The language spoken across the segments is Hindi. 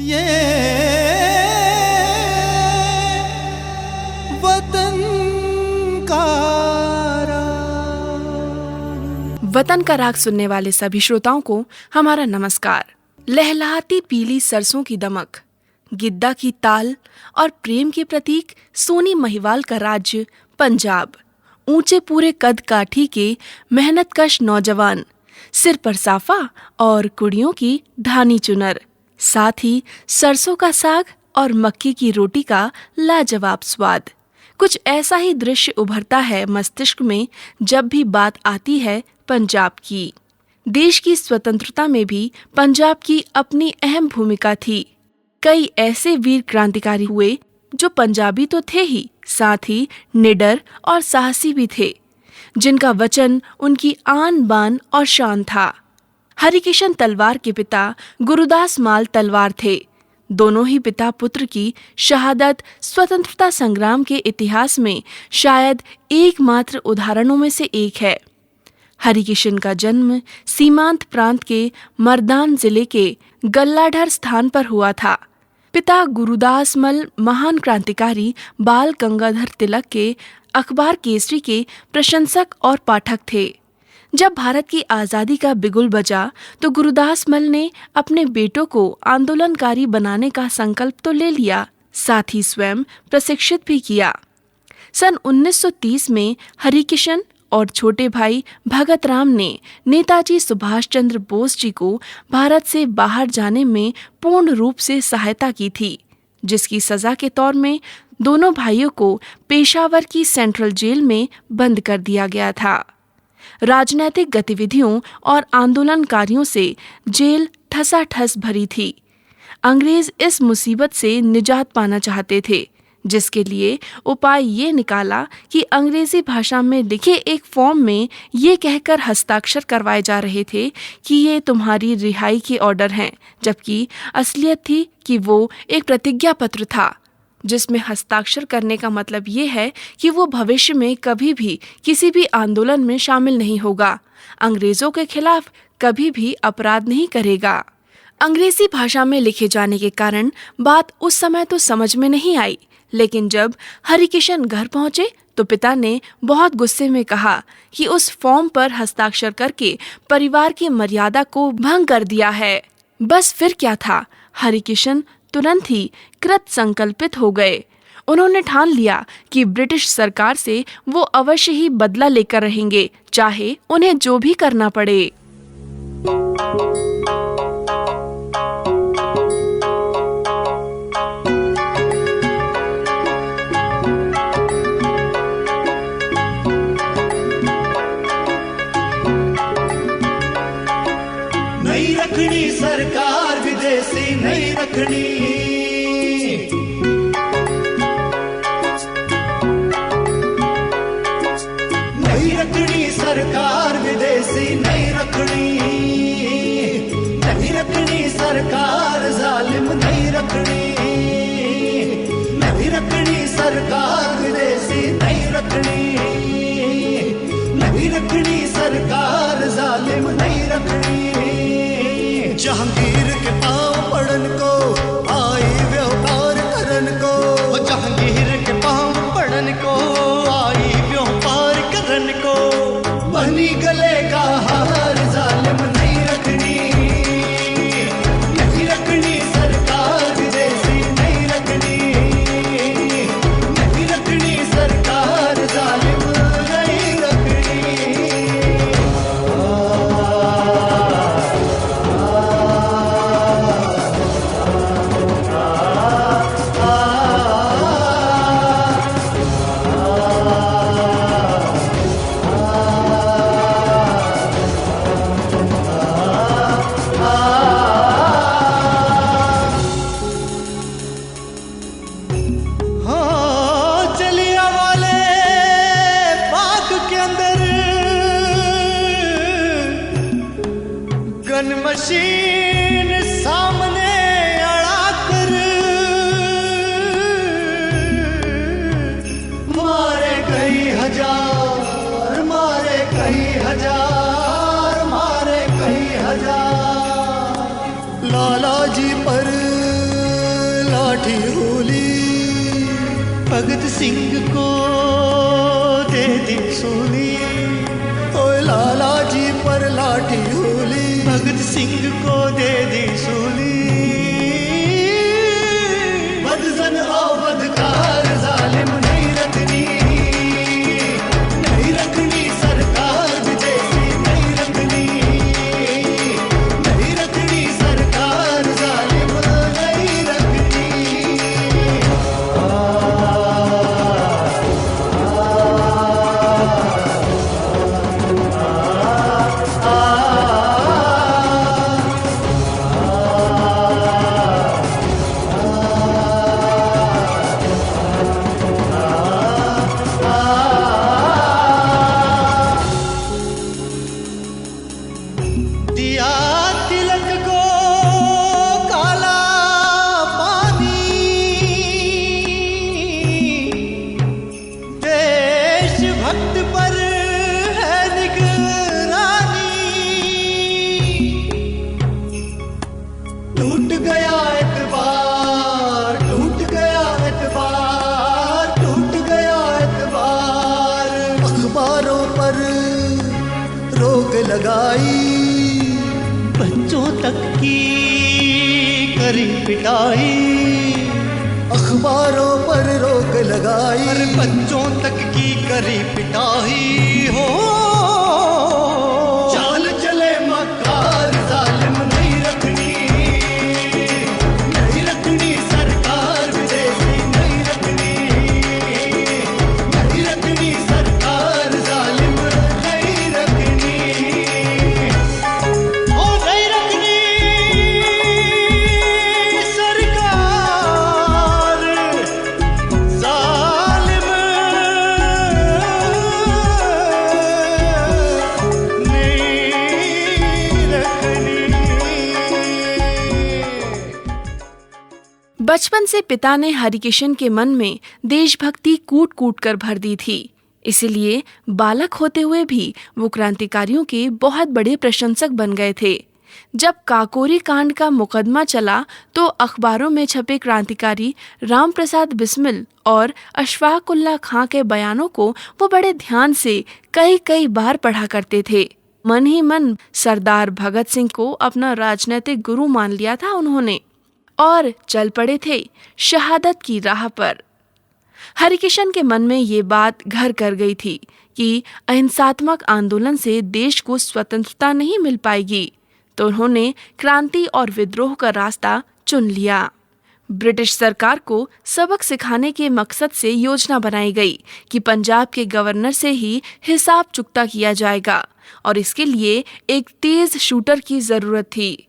ये वतन का राग सुनने वाले सभी श्रोताओं को हमारा नमस्कार। लहलहाती पीली सरसों की दमक, गिद्दा की ताल और प्रेम के प्रतीक सोनी महिवाल का राज्य पंजाब। ऊंचे पूरे कद काठी के मेहनतकश नौजवान, सिर पर साफा और कुड़ियों की ढानी चुनर, साथ ही सरसों का साग और मक्की की रोटी का लाजवाब स्वाद। कुछ ऐसा ही दृश्य उभरता है मस्तिष्क में जब भी बात आती है पंजाब की। देश की स्वतंत्रता में भी पंजाब की अपनी अहम भूमिका थी। कई ऐसे वीर क्रांतिकारी हुए जो पंजाबी तो थे ही, साथ ही निडर और साहसी भी थे, जिनका वचन उनकी आन बान और शान था। हरिकिशन तलवार के पिता गुरुदास माल तलवार थे। दोनों ही पिता पुत्र की शहादत स्वतंत्रता संग्राम के इतिहास में शायद एकमात्र उदाहरणों में से एक है। हरिकिशन का जन्म सीमांत प्रांत के मर्दान जिले के गल्लाढर स्थान पर हुआ था। पिता गुरुदास मल महान क्रांतिकारी बाल गंगाधर तिलक के अखबार केसरी के प्रशंसक और पाठक थे। जब भारत की आज़ादी का बिगुल बजा तो गुरुदास मल ने अपने बेटों को आंदोलनकारी बनाने का संकल्प तो ले लिया, साथ ही स्वयं प्रशिक्षित भी किया। सन 1930 में हरिकिशन और छोटे भाई भगत राम ने नेताजी सुभाष चंद्र बोस जी को भारत से बाहर जाने में पूर्ण रूप से सहायता की थी, जिसकी सजा के तौर में दोनों भाइयों को पेशावर की सेंट्रल जेल में बंद कर दिया गया था। राजनीतिक गतिविधियों और आंदोलनकारियों से जेल ठसाठस भरी थी। अंग्रेज इस मुसीबत से निजात पाना चाहते थे, जिसके लिए उपाय ये निकाला कि अंग्रेजी भाषा में लिखे एक फॉर्म में ये कहकर हस्ताक्षर करवाए जा रहे थे कि ये तुम्हारी रिहाई के ऑर्डर हैं, जबकि असलियत थी कि वो एक प्रतिज्ञा पत्र था, जिसमें हस्ताक्षर करने का मतलब ये है कि वो भविष्य में कभी भी किसी भी आंदोलन में शामिल नहीं होगा, अंग्रेजों के खिलाफ कभी भी अपराध नहीं करेगा। अंग्रेजी भाषा में लिखे जाने के कारण बात उस समय तो समझ में नहीं आई, लेकिन जब हरिकिशन घर पहुंचे तो पिता ने बहुत गुस्से में कहा कि उस फॉर्म पर हस्ताक्षर करके परिवार की मर्यादा को भंग कर दिया है। बस फिर क्या था, हरिकिशन तुरंत ही कृत संकल्पित हो गए। उन्होंने ठान लिया कि ब्रिटिश सरकार से वो अवश्य ही बदला लेकर रहेंगे, चाहे उन्हें जो भी करना पड़े। नहीं रखनी सरकार विदेशी, नहीं रखनी, नहीं रखनी सरकार विदेशी, नहीं रखनी, नहीं रखनी सरकार जालिम, नहीं रखनी, नहीं रखनी सरकार विदेशी, नहीं रखनी, नहीं रखनी सरकार जालिम, नहीं रखनी। जहांगीर के पांव पड़न को आई व्यापार करन को, जहांगीर के पांव पड़न को आई व्यापार करन को, बनी गले का हार जालिम, नहीं रखनी, नहीं रखनी सरकार विदेशी, नहीं रखनी, नहीं रखनी सरकार जालिम, नहीं रखनी। लाठी होली, भगत सिंह को दे दी सूली। ओए लाला जी पर लाठी होली, भगत सिंह को दे दी सूली। बदजन आओ बदकार जालिम नहीं रखनी, नहीं रखनी सरकार विदेशी नहीं रखनी, नहीं रखनी सरकार जालिम नहीं रखनी। दिया तिलक को काला पानी, देशभक्त पर है निगरानी। टूट गया एतबार, टूट गया एतबार, टूट गया एतबार। अखबारों पर रोक लगाई, बच्चों तक की करी पिटाई। अखबारों पर रोक लगाई, और बच्चों तक की करी पिटाई। हो चाल चले मकार जालिम नहीं रखनी, नहीं रखनी सरकार विदेशी नहीं रखनी, नहीं रखनी सरकार जालिम नहीं रखनी। ओ नहीं रखनी सरकार जालिम नहीं रखनी। बचपन से पिता ने हरिकिशन के मन में देशभक्ति कूट कूट कर भर दी थी। इसीलिए बालक होते हुए भी वो क्रांतिकारियों के बहुत बड़े प्रशंसक बन गए थे। जब काकोरी कांड का मुकदमा चला तो अखबारों में छपे क्रांतिकारी राम प्रसाद बिस्मिल और अशफाक उल्लाह खां के बयानों को वो बड़े ध्यान से कई कई बार पढ़ा करते थे। मन ही मन सरदार भगत सिंह को अपना राजनीतिक गुरु मान लिया था उन्होंने, और चल पड़े थे शहादत की राह पर। हरिकिशन के मन में ये बात घर कर गई थी कि अहिंसात्मक आंदोलन से देश को स्वतंत्रता नहीं मिल पाएगी, तो उन्होंने क्रांति और विद्रोह का रास्ता चुन लिया। ब्रिटिश सरकार को सबक सिखाने के मकसद से योजना बनाई गई कि पंजाब के गवर्नर से ही हिसाब चुकता किया जाएगा, और इसके लिए एक तेज शूटर की जरूरत थी।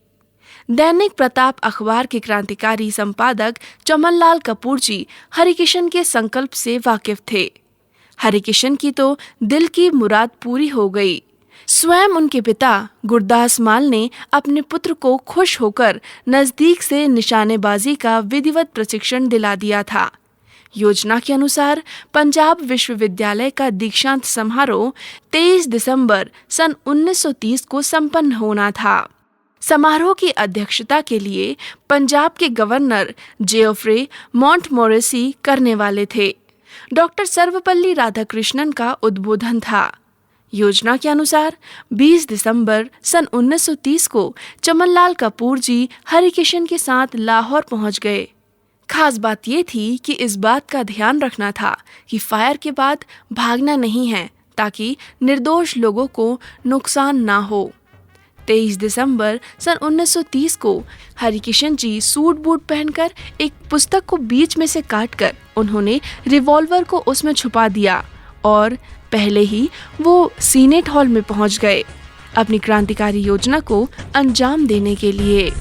दैनिक प्रताप अखबार के क्रांतिकारी संपादक चमनलाल कपूर जी हरिकिशन के संकल्प से वाकिफ थे। हरिकिशन की तो दिल की मुराद पूरी हो गई। स्वयं उनके पिता गुरदास मान ने अपने पुत्र को खुश होकर नजदीक से निशानेबाजी का विधिवत प्रशिक्षण दिला दिया था। योजना के अनुसार पंजाब विश्वविद्यालय का दीक्षांत समारोह 23 दिसंबर सन 1930 को संपन्न होना था। समारोह की अध्यक्षता के लिए पंजाब के गवर्नर जेओफ्रे मॉन्टमोरेसी करने वाले थे। डॉक्टर सर्वपल्ली राधाकृष्णन का उद्बोधन था। योजना के अनुसार 20 दिसंबर सन 1930 को चमनलाल कपूर जी हरिकिशन के साथ लाहौर पहुंच गए। खास बात ये थी कि इस बात का ध्यान रखना था कि फायर के बाद भागना नहीं है, ताकि निर्दोष लोगों को नुकसान ना हो। 23 दिसंबर सन 1930 को हरिकिशन जी सूट बूट पहनकर एक पुस्तक को बीच में से काटकर उन्होंने रिवॉल्वर को उसमें छुपा दिया और पहले ही वो सीनेट हॉल में पहुंच गए अपनी क्रांतिकारी योजना को अंजाम देने के लिए।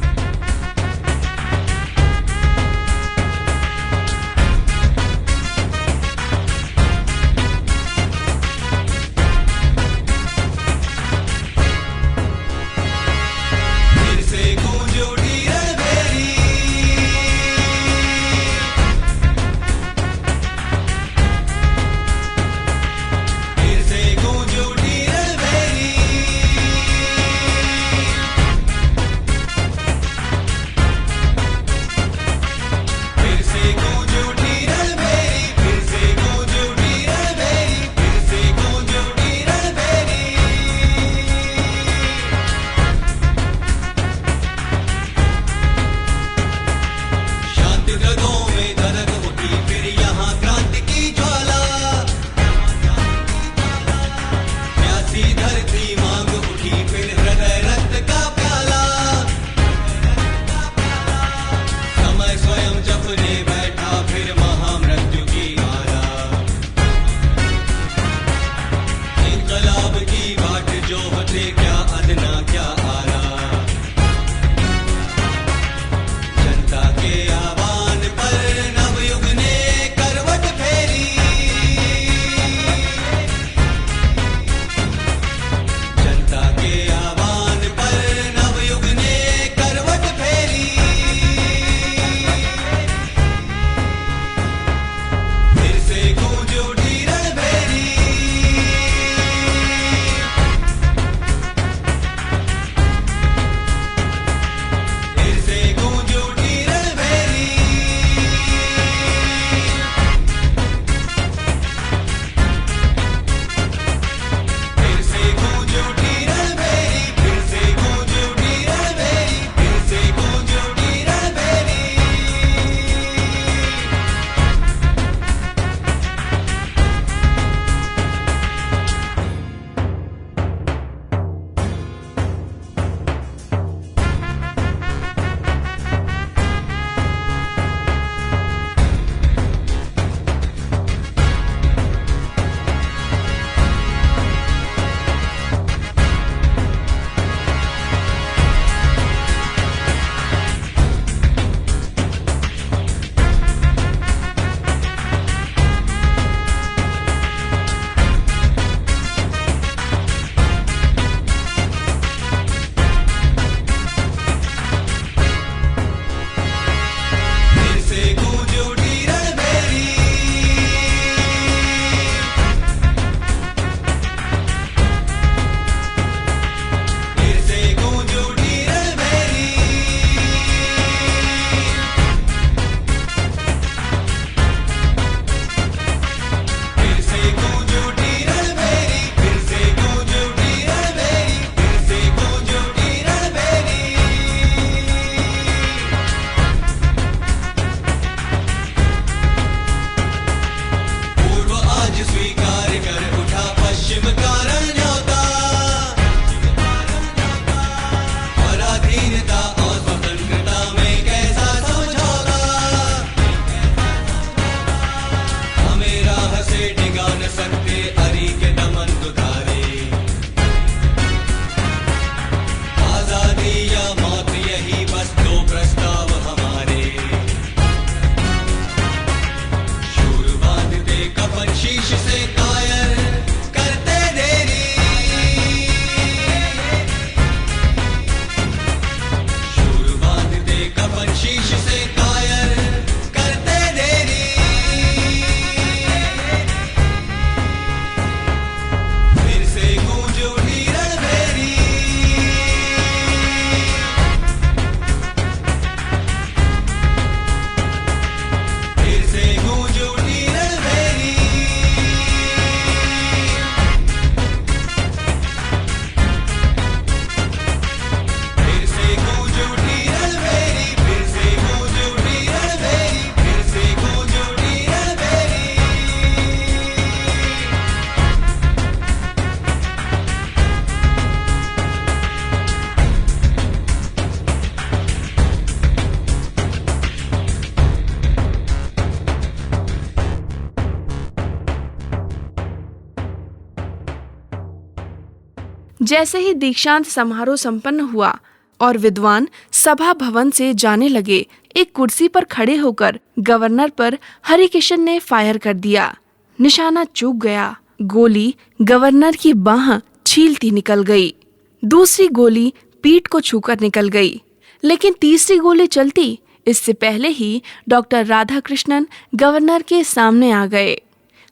जैसे ही दीक्षांत समारोह संपन्न हुआ और विद्वान सभा भवन से जाने लगे, एक कुर्सी पर खड़े होकर गवर्नर पर हरिकिशन ने फायर कर दिया। निशाना चूक गया। गोली गवर्नर की बाह छीलती निकल गई। दूसरी गोली पीठ को छूकर निकल गई, लेकिन तीसरी गोली चलती इससे पहले ही डॉक्टर राधाकृष्णन गवर्नर के सामने आ गए।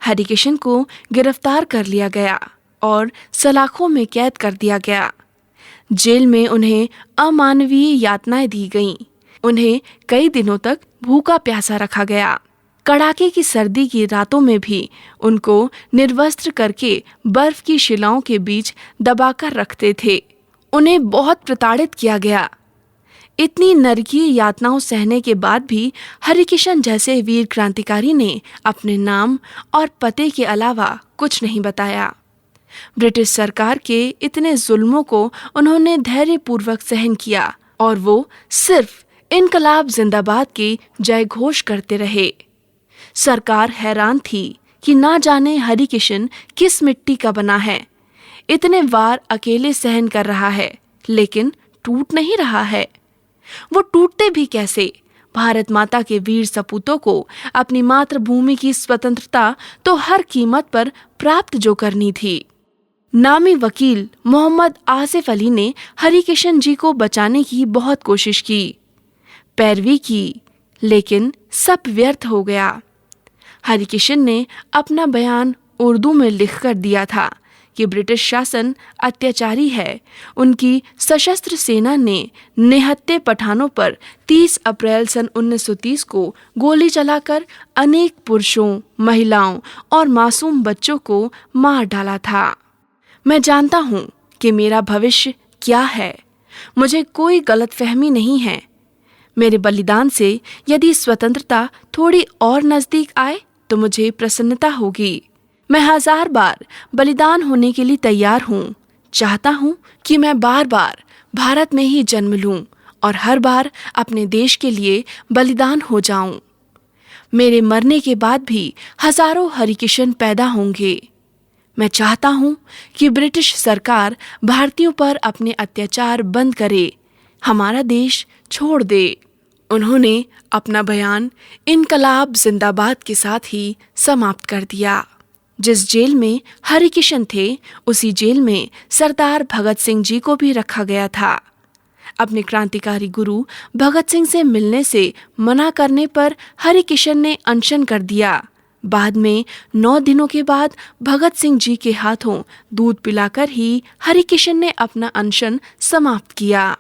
हरिकिशन को गिरफ्तार कर लिया गया और सलाखों में कैद कर दिया गया। जेल में उन्हें अमानवीय यातनाएं दी गईं। उन्हें कई दिनों तक भूखा प्यासा रखा गया। कड़ाके की सर्दी की रातों में भी उनको निर्वस्त्र करके बर्फ की शिलाओं के बीच दबाकर रखते थे। उन्हें बहुत प्रताड़ित किया गया। इतनी नरकीय यातनाओं सहने के बाद भी हरिकिशन जैसे वीर क्रांतिकारी ने अपने नाम और पते के अलावा कुछ नहीं बताया। ब्रिटिश सरकार के इतने जुल्मों को उन्होंने धैर्यपूर्वक सहन किया और वो सिर्फ इनकलाब जिंदाबाद के जय घोष करते रहे। सरकार हैरान थी कि ना जाने हरिकिशन किस मिट्टी का बना है। इतने वार अकेले सहन कर रहा है, लेकिन टूट नहीं रहा है। वो टूटते भी कैसे? भारत माता के वीर सपूतों को अपनी मातृभूमि की स्वतंत्रता तो हर कीमत पर प्राप्त जो करनी थी। नामी वकील मोहम्मद आसिफ अली ने हरिकिशन जी को बचाने की बहुत कोशिश की, पैरवी की, लेकिन सब व्यर्थ हो गया। हरिकिशन ने अपना बयान उर्दू में लिखकर दिया था कि ब्रिटिश शासन अत्याचारी है। उनकी सशस्त्र सेना ने निहत्थे पठानों पर 30 अप्रैल सन 1930 को गोली चलाकर अनेक पुरुषों, महिलाओं और मासूम बच्चों को मार डाला था। मैं जानता हूँ कि मेरा भविष्य क्या है। मुझे कोई गलतफहमी नहीं है। मेरे बलिदान से यदि स्वतंत्रता थोड़ी और नजदीक आए तो मुझे प्रसन्नता होगी। मैं 1000 बार बलिदान होने के लिए तैयार हूँ। चाहता हूँ कि मैं बार बार भारत में ही जन्म लूँ और हर बार अपने देश के लिए बलिदान हो जाऊँ। मेरे मरने के बाद भी हजारों हरिकिशन पैदा होंगे। मैं चाहता हूँ कि ब्रिटिश सरकार भारतीयों पर अपने अत्याचार बंद करे, हमारा देश छोड़ दे। उन्होंने अपना बयान इनकलाब जिंदाबाद के साथ ही समाप्त कर दिया। जिस जेल में हरिकिशन थे, उसी जेल में सरदार भगत सिंह जी को भी रखा गया था। अपने क्रांतिकारी गुरु भगत सिंह से मिलने से मना करने पर हरिकिशन ने अनशन कर दिया। बाद में 9 दिनों के बाद भगत सिंह जी के हाथों दूध पिलाकर ही हरिकिशन ने अपना अनशन समाप्त किया।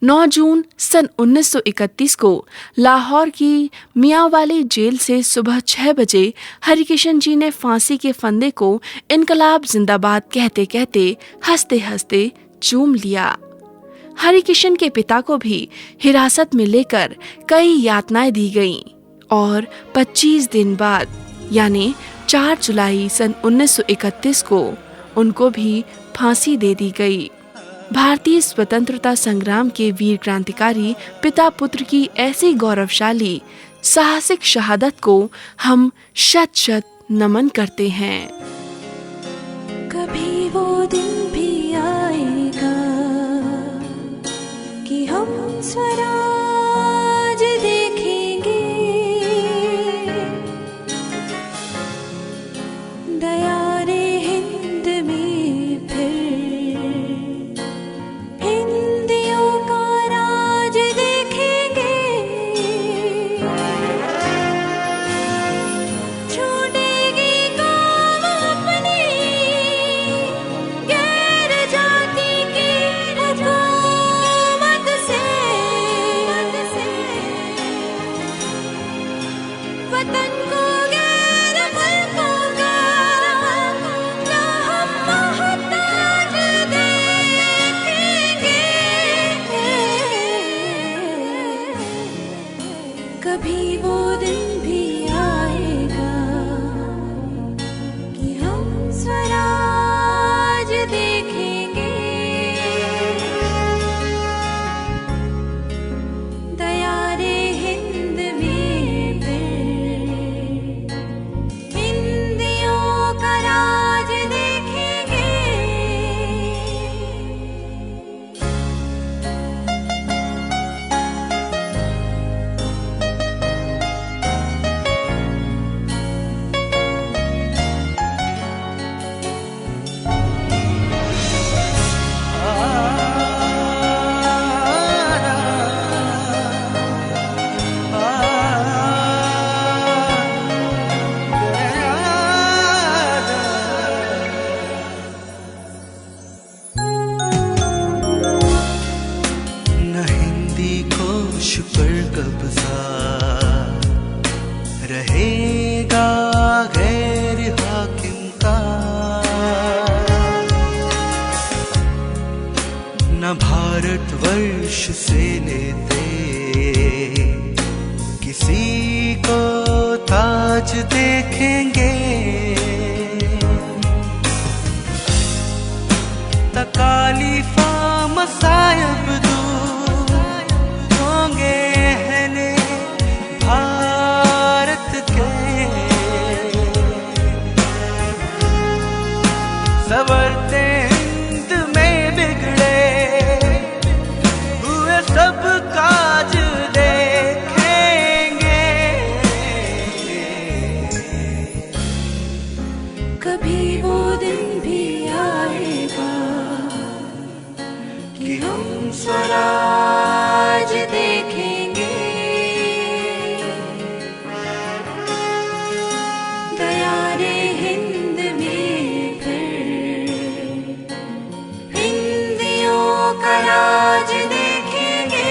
9 जून सन 1931 को लाहौर की मियांवाली जेल से सुबह 6 बजे हरिकिशन जी ने फांसी के फंदे को इनकलाब जिंदाबाद कहते कहते हंसते हंसते चूम लिया। हरिकिशन के पिता को भी हिरासत में लेकर कई यातनाएं दी गईं और 25 दिन बाद यानी 4 जुलाई सन 1931 को उनको भी फांसी दे दी गई। भारतीय स्वतंत्रता संग्राम के वीर क्रांतिकारी पिता पुत्र की ऐसी गौरवशाली साहसिक शहादत को हम शत शत नमन करते हैं। कभी वो दिन भी आएगा कि हम स्वराज देखेंगे, दया रे हिंद में फिर हिंदियों का राज देखेंगे। छूटेगी कौम अपनी गैर जाति की हुकूमत से, वतन को गैर मुल्कों का ना हम मोहताज देखेंगे। कभी वो दिन भी आएगा कि हम स्वराज देखेंगे, दया रे हिंद में फिर हिंदियों का राज देखेंगे। आज देखेंगे तकालीफा मसायब दूर होंगे अहले भारत के। सवरते हिंद में बिगड़े हुए सब काज देखेंगे। कभी वो दिन भी आएगा कि हम स्वराज देखेंगे। दयारे हिंद में फिर हिंदियों का राज देखेंगे।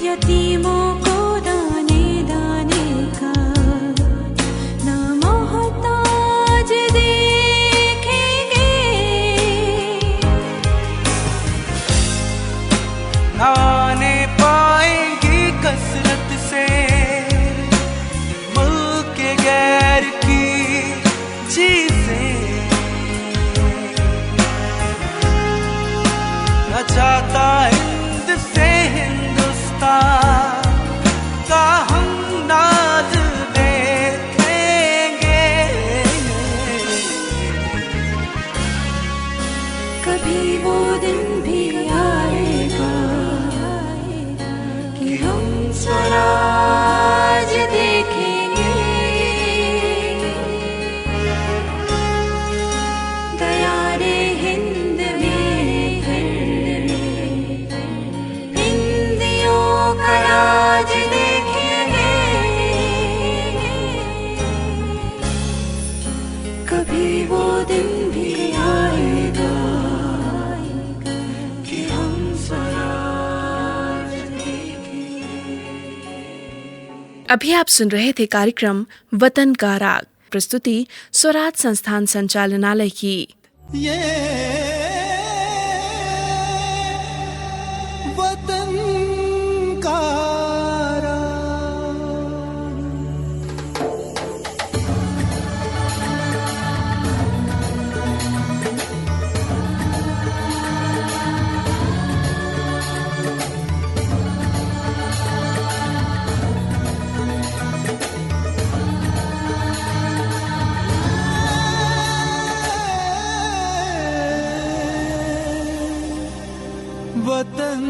यतीमों को दाने दाने का ना मोहताज देखेंगे। आने पाएंगी कसरत से मुल्क के गैर की चीजें। न चाहता हिंद से का हम नाज देखेंगे। कभी वो दिन भी आएगा कि हम स्वराज देखेंगे। दयारे हिंद में फिर हिंदियों का राज देखेंगे। कभी वो दिन भी आएगा कि हम स्वराज देखेंगे। अभी आप सुन रहे थे कार्यक्रम वतन का राग, प्रस्तुति स्वराज संस्थान संचालनालय की। ये वतन का वतन